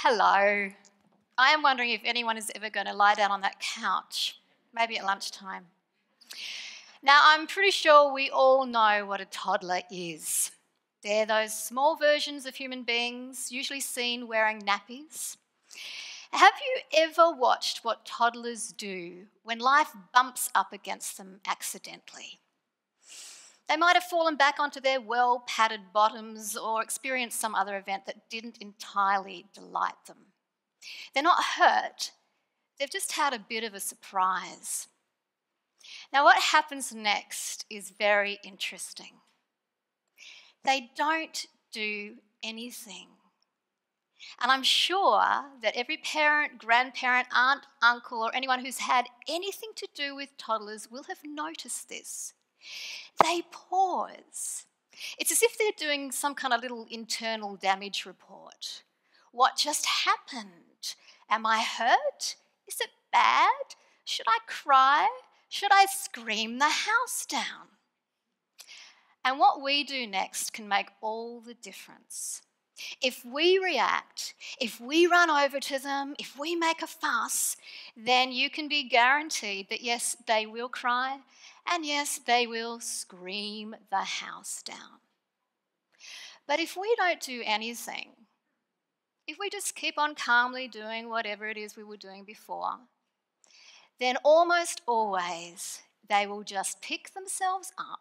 Hello. I am wondering if anyone is ever going to lie down on that couch, maybe at lunchtime. Now, I'm pretty sure we all know what a toddler is. They're those small versions of human beings, usually seen wearing nappies. Have you ever watched what toddlers do when life bumps up against them accidentally? They might have fallen back onto their well-padded bottoms or experienced some other event that didn't entirely delight them. They're not hurt, they've just had a bit of a surprise. Now, what happens next is very interesting. They don't do anything. And I'm sure that every parent, grandparent, aunt, uncle, or anyone who's had anything to do with toddlers will have noticed this. They pause. It's as if they're doing some kind of little internal damage report. What just happened? Am I hurt? Is it bad? Should I cry? Should I scream the house down? And what we do next can make all the difference. If we react, if we run over to them, if we make a fuss, then you can be guaranteed that yes, they will cry, and yes, they will scream the house down. But if we don't do anything, if we just keep on calmly doing whatever it is we were doing before, then almost always they will just pick themselves up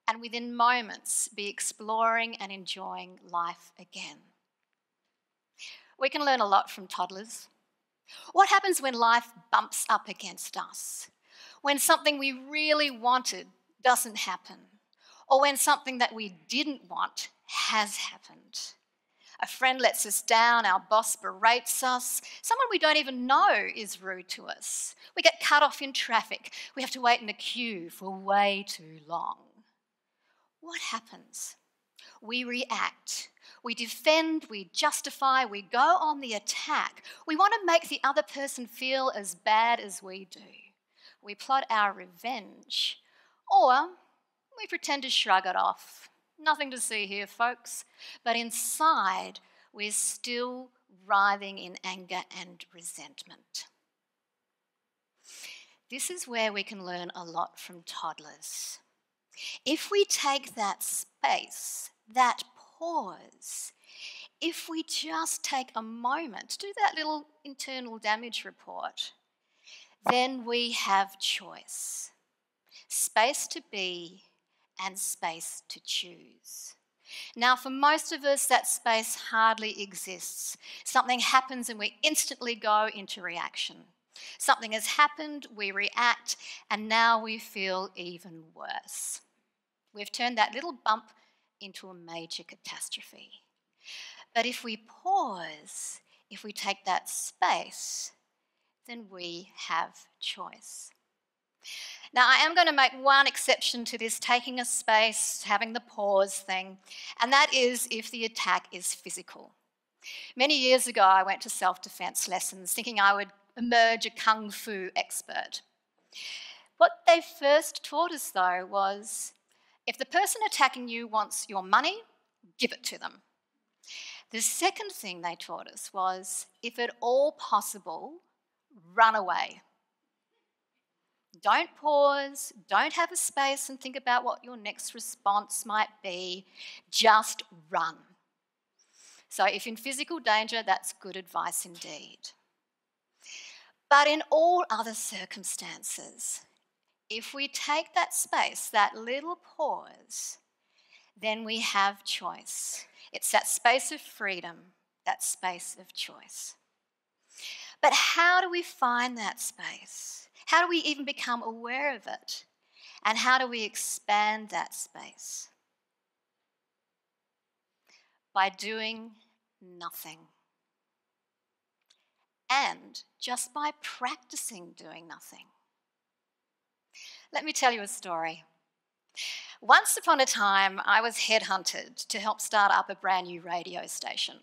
and within moments be exploring and enjoying life again. We can learn a lot from toddlers. What happens when life bumps up against us? When something we really wanted doesn't happen? Or when something that we didn't want has happened? A friend lets us down, our boss berates us, someone we don't even know is rude to us. We get cut off in traffic, we have to wait in a queue for way too long. What happens? We react, we defend, we justify, we go on the attack. We want to make the other person feel as bad as we do. We plot our revenge, or we pretend to shrug it off. Nothing to see here, folks. But inside, we're still writhing in anger and resentment. This is where we can learn a lot from toddlers. If we take that space, that pause, if we just take a moment to do that little internal damage report, then we have choice. Space to be and space to choose. Now, for most of us, that space hardly exists. Something happens and we instantly go into reaction. Something has happened, we react, and now we feel even worse. We've turned that little bump into a major catastrophe. But if we pause, if we take that space, then we have choice. Now, I am going to make one exception to this taking a space, having the pause thing, and that is if the attack is physical. Many years ago, I went to self-defense lessons thinking I would emerge a kung fu expert. What they first taught us, though, was if the person attacking you wants your money, give it to them. The second thing they taught us was, if at all possible, run away. Don't pause, don't have a space and think about what your next response might be, just run. So if in physical danger, that's good advice indeed. But in all other circumstances, if we take that space, that little pause, then we have choice. It's that space of freedom, that space of choice. But how do we find that space? How do we even become aware of it? And how do we expand that space? By doing nothing. And just by practicing doing nothing. Let me tell you a story. Once upon a time, I was headhunted to help start up a brand new radio station.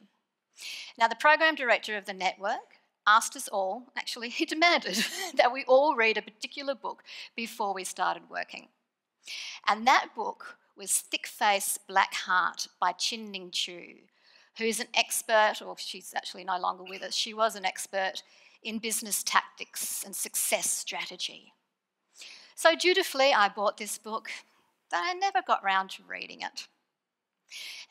Now, the program director of the network asked us all, actually he demanded, that we all read a particular book before we started working. And that book was Thick Face, Black Heart by Chin Ning Chu, who's an expert, or she's actually no longer with us, she was an expert in business tactics and success strategy. So dutifully, I bought this book, but I never got round to reading it.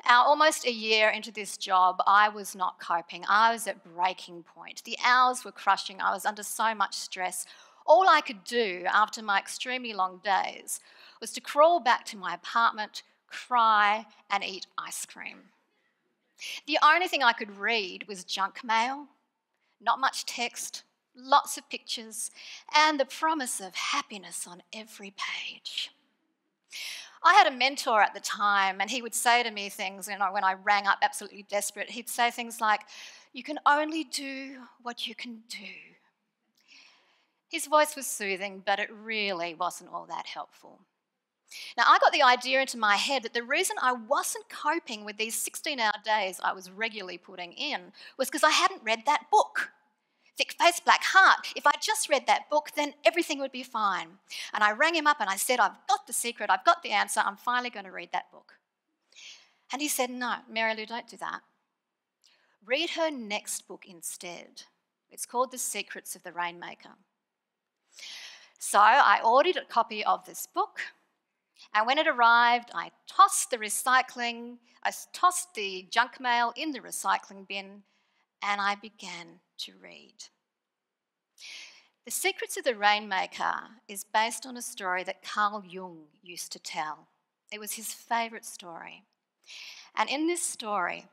Now, almost a year into this job, I was not coping. I was at breaking point. The hours were crushing. I was under so much stress. All I could do after my extremely long days was to crawl back to my apartment, cry, and eat ice cream. The only thing I could read was junk mail, not much text, lots of pictures, and the promise of happiness on every page. I had a mentor at the time, and he would say to me things, when I rang up absolutely desperate, he'd say things like, "You can only do what you can do." His voice was soothing, but it really wasn't all that helpful. Now, I got the idea into my head that the reason I wasn't coping with these 16-hour days I was regularly putting in was because I hadn't read that book. Thick Face, Black Heart. If I just read that book, then everything would be fine. And I rang him up and I said, "I've got the secret, I've got the answer, I'm finally going to read that book." And he said, "No, Mary Lou, don't do that. Read her next book instead. It's called The Secrets of the Rainmaker." So I ordered a copy of this book, and when it arrived, I tossed the junk mail in the recycling bin, and I began to read. The Secrets of the Rainmaker is based on a story that Carl Jung used to tell. It was his favourite story. And in this story,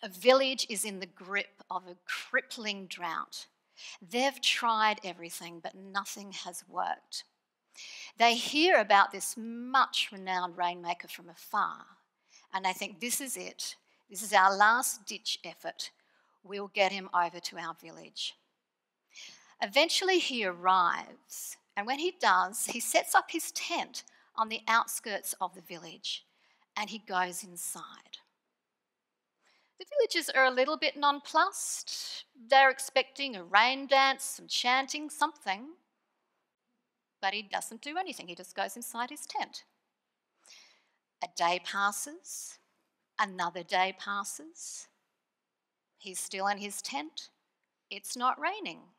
a village is in the grip of a crippling drought. They've tried everything, but nothing has worked. They hear about this much renowned rainmaker from afar, and they think, "This is it. This is our last-ditch effort. We'll get him over to our village." Eventually he arrives, and when he does, he sets up his tent on the outskirts of the village, and he goes inside. The villagers are a little bit nonplussed. They're expecting a rain dance, some chanting, something. But he doesn't do anything. He just goes inside his tent. A day passes. Another day passes. He's still in his tent. It's not raining.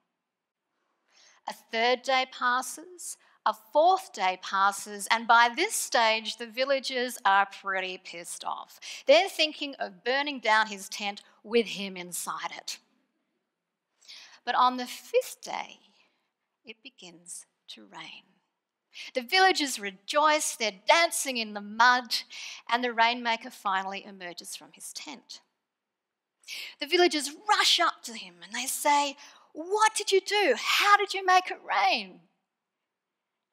A third day passes. A fourth day passes, and by this stage, the villagers are pretty pissed off. They're thinking of burning down his tent with him inside it. But on the fifth day, it begins to rain. The villagers rejoice, they're dancing in the mud, and the rainmaker finally emerges from his tent. The villagers rush up to him and they say, "What did you do? How did you make it rain?"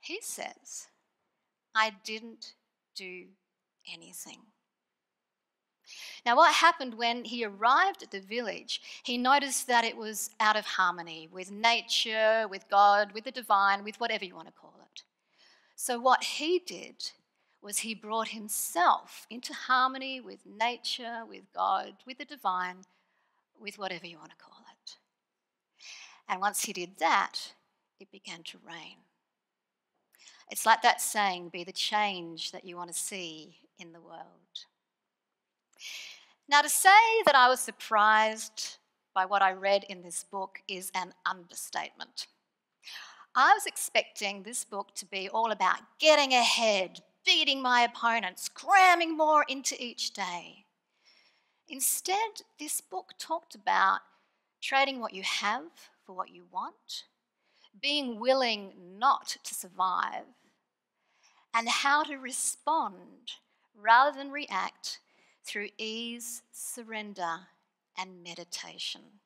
He says, "I didn't do anything." Now, what happened when he arrived at the village, he noticed that it was out of harmony with nature, with God, with the divine, with whatever you want to call it. So what he did was he brought himself into harmony with nature, with God, with the divine, with whatever you want to call it. And once he did that, it began to rain. It's like that saying, "Be the change that you want to see in the world." Now, to say that I was surprised by what I read in this book is an understatement. I was expecting this book to be all about getting ahead, beating my opponents, cramming more into each day. Instead, this book talked about trading what you have for what you want, being willing not to survive, and how to respond rather than react through ease, surrender, and meditation.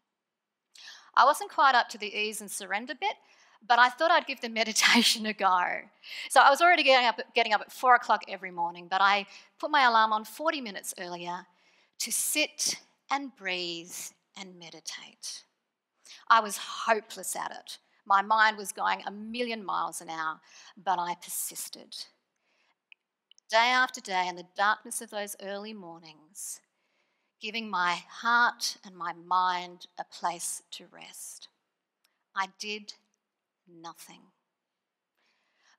I wasn't quite up to the ease and surrender bit, but I thought I'd give the meditation a go. So I was already getting up at 4 o'clock every morning, but I put my alarm on 40 minutes earlier to sit and breathe and meditate. I was hopeless at it. My mind was going a million miles an hour, but I persisted. Day after day in the darkness of those early mornings, giving my heart and my mind a place to rest. I did nothing.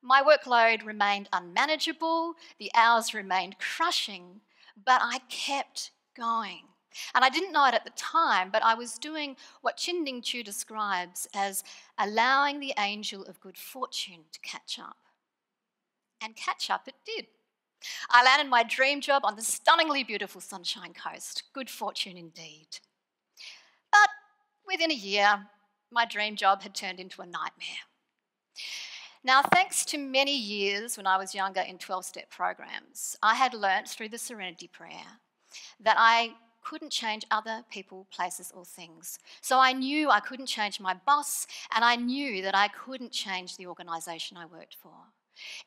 My workload remained unmanageable, the hours remained crushing, but I kept going. And I didn't know it at the time, but I was doing what Chinding Chu describes as allowing the angel of good fortune to catch up. And catch up it did. I landed my dream job on the stunningly beautiful Sunshine Coast. Good fortune indeed. But within a year, my dream job had turned into a nightmare. Now, thanks to many years when I was younger in 12-step programs, I had learnt through the Serenity Prayer that I couldn't change other people, places, or things. So I knew I couldn't change my boss, and I knew that I couldn't change the organisation I worked for.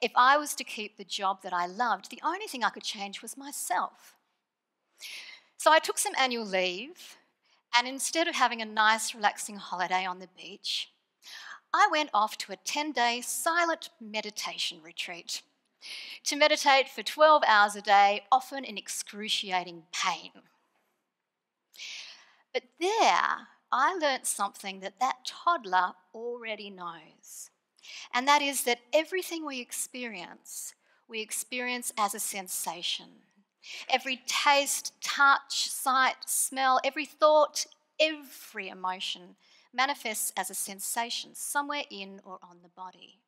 If I was to keep the job that I loved, the only thing I could change was myself. So I took some annual leave, and instead of having a nice, relaxing holiday on the beach, I went off to a 10-day silent meditation retreat to meditate for 12 hours a day, often in excruciating pain. But there, I learnt something that toddler already knows, and that is that everything we experience as a sensation. Every taste, touch, sight, smell, every thought, every emotion manifests as a sensation somewhere in or on the body.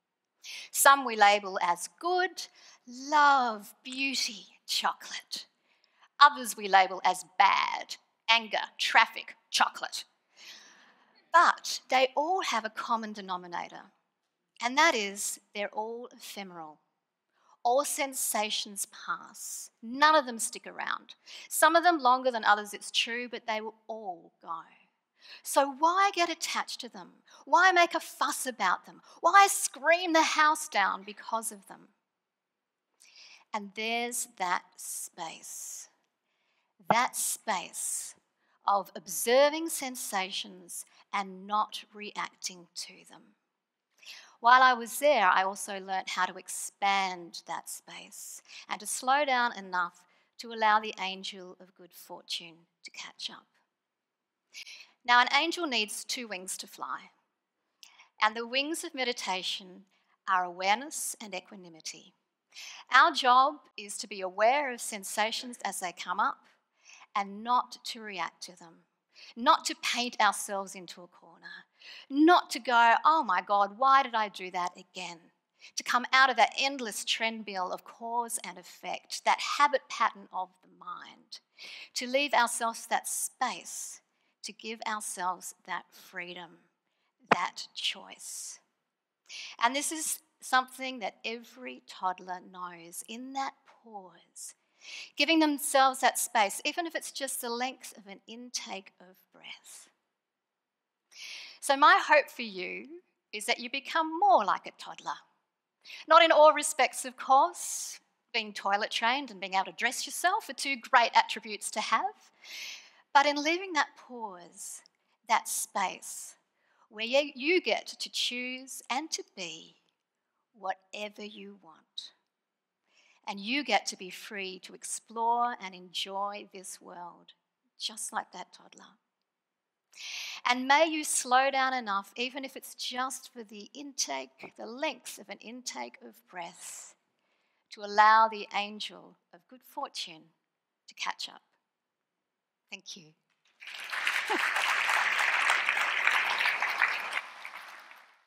Some we label as good, love, beauty, chocolate. Others we label as bad, anger, traffic, chocolate. But they all have a common denominator, and that is they're all ephemeral. All sensations pass. None of them stick around. Some of them longer than others, it's true, but they will all go. So why get attached to them? Why make a fuss about them? Why scream the house down because of them? And there's that space of observing sensations and not reacting to them. While I was there, I also learnt how to expand that space and to slow down enough to allow the angel of good fortune to catch up. Now, an angel needs 2 wings to fly, and the wings of meditation are awareness and equanimity. Our job is to be aware of sensations as they come up and not to react to them, not to paint ourselves into a corner, not to go, oh my God, why did I do that again? To come out of that endless treadmill of cause and effect, that habit pattern of the mind, to leave ourselves that space, to give ourselves that freedom, that choice. And this is something that every toddler knows, in that pause, giving themselves that space, even if it's just the length of an intake of breath. So my hope for you is that you become more like a toddler. Not in all respects, of course. Being toilet trained and being able to dress yourself are 2 great attributes to have. But in leaving that pause, that space, where you get to choose and to be whatever you want. And you get to be free to explore and enjoy this world, just like that toddler. And may you slow down enough, even if it's just for the length of an intake of breath, to allow the angel of good fortune to catch up. Thank you.